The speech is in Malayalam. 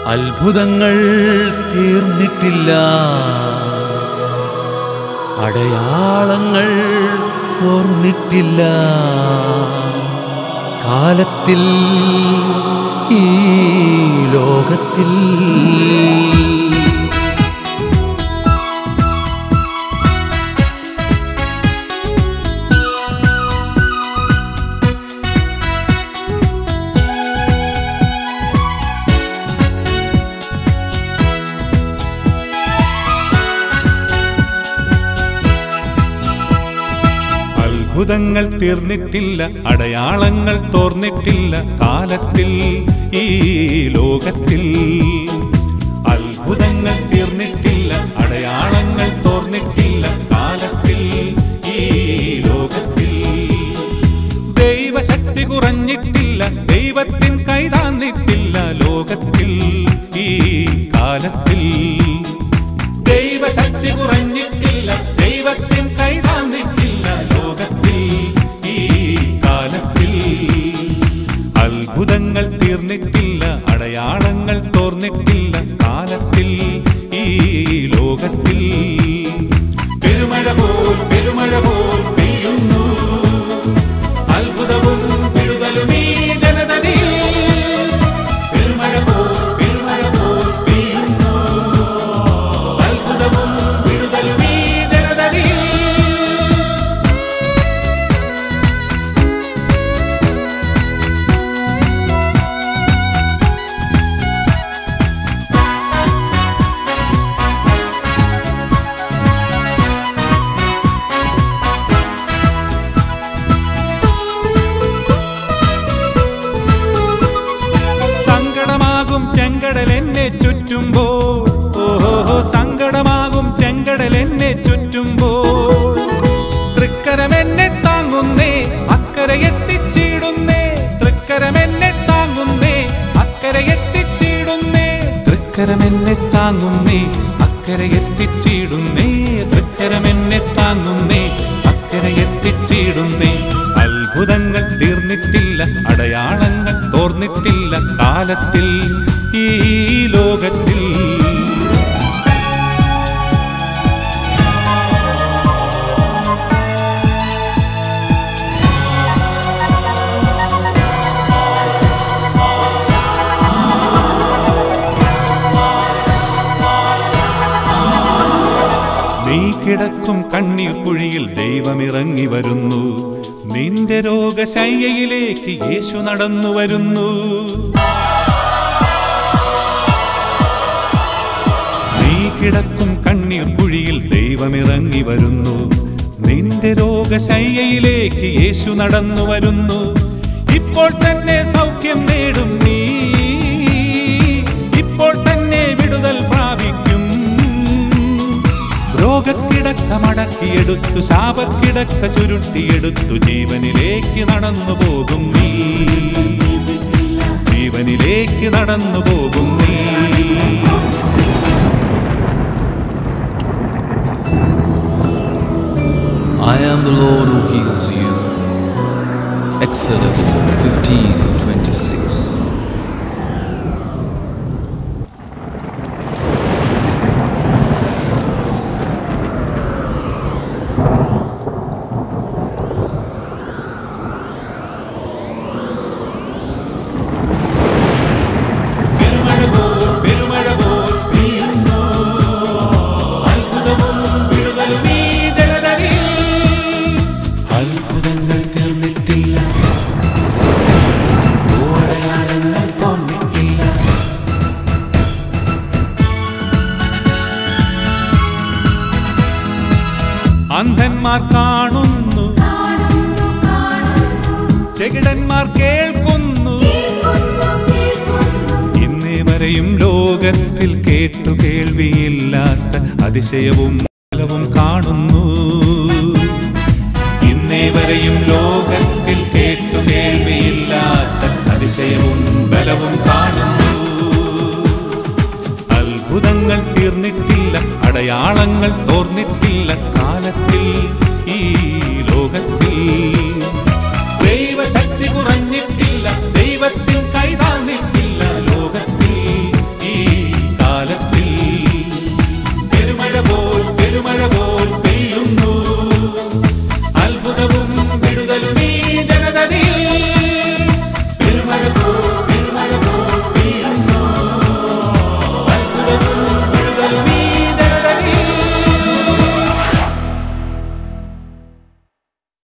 അത്ഭുതങ്ങൾ തീർന്നിട്ടില്ല, അടയാളങ്ങൾ തോർന്നിട്ടില്ല. കാലത്തിൽ ഈ ലോകത്തിൽ അത്ഭുതങ്ങൾ തീർന്നിട്ടില്ല, അടയാളങ്ങൾ തോർന്നിട്ടില്ല. കാലത്തിൽ ഈ ലോകത്തിൽ അത്ഭുതങ്ങൾ തീർന്നിട്ടില്ല, അടയാളങ്ങൾ തോർന്നിട്ടില്ല. കാലത്തിൽ ഈ ലോകത്തിൽ ദൈവശക്തി കുറഞ്ഞിട്ടില്ല, ദൈവത്തിൻ കൈതാന്നിട്ടില്ല. ലോകത്തിൽ ഈ കാലത്തിൽ ദൈവശക്തി കുറഞ്ഞിട്ടില്ല, ദൈവത്തിൻ കൈതാന്നിട്ടില്ല. അത്ഭുതങ്ങൾ തീർന്നിട്ടില്ല, അടയാളങ്ങൾ തോർന്നിട്ടില്ല. കാലത്തിൽ ഈ ലോകത്തിൽ പെരുമഴ പോൽ പെയ്യുന്നു അത്ഭുതവും വിടുതലും ഈ ജനതയിൽ. പെരുമഴ പോൽ പെയ്യുന്നു അത്ഭുതവും വിടുതലും ഈ ജനതയിൽ. ചെങ്കടൽ എന്നെ ചുറ്റുമ്പോൾ, ഓഹോ സങ്കടമാകും ചെങ്കടൽ എന്നെ ചുറ്റുമ്പോൾ, തൃക്കരം എന്നെ താങ്ങുന്നേ അക്കരെ എത്തിച്ചിടുന്നേ. തൃക്കരം എന്നെ താങ്ങുന്നേ അക്കരെ എത്തിച്ചിടുന്നേ. തൃക്കരം എന്നെ താങ്ങുന്നേ അക്കരെ എത്തിച്ചിടുന്നേ. തൃക്കരം എന്നെ താങ്ങുന്നേ അക്കരെ എത്തിച്ചിടുന്നേ. അത്ഭുതങ്ങൾ തീർന്നിട്ടില്ല, അടയാളങ്ങൾ തോർന്നിട്ടില്ല. കാലത്തിൽ ഈ ലോകത്തിൽ നീ കിടക്കും കണ്ണീർ കുഴിയിൽ ദൈവമിറങ്ങി വരുന്നു. നിന്റെ രോഗശയ്യയിലേക്ക് യേശു നടന്നു വരുന്നു. നീ കിടക്കും കണ്ണീർ കുഴിയിൽ ദൈവമിറങ്ങി വരുന്നു. നിന്റെ രോഗശയ്യയിലേക്ക് യേശു നടന്നു വരുന്നു. ഇപ്പോൾ തന്നെ സൗഖ്യം നേടും നീ, ഇപ്പോൾ തന്നെ വിടുതൽ പ്രാപിക്കും. രോഗക്കിടക്ക മടക്കിയെടുത്തു, ശാപക്കിടക്ക ചുരുട്ടിയെടുത്തു. ജീവനിലേക്ക് നടന്നു പോകും നീ, ജീവനിലേക്ക് നടന്നു പോകും നീ. I am the Lord who heals you. Exodus 15:26. അത്ഭുതങ്ങൾ തീർന്നിട്ടില്ല, അടയാളങ്ങൾ തോന്നിട്ടില്ല. അന്ധന്മാർ കാണുന്നു, ചെകിടന്മാർ കേൾക്കുന്നു. ഇന്നേ വരെയും ലോകത്തിൽ കേട്ടു കേൾവിയില്ലാത്ത അതിശയവും ബലവും കാണുന്നു. ഇന്നേ വരെയും ലോകത്തിൽ കേട്ടു കേൾവിയില്ലാത്ത അതിശയവും ബലവും കാണുന്നു. അത്ഭുതങ്ങൾ തീർന്നിട്ടില്ല, അടയാളങ്ങൾ തോർന്നിട്ടില്ല. കാലത്തിൽ ഈ ലോകത്തിൽ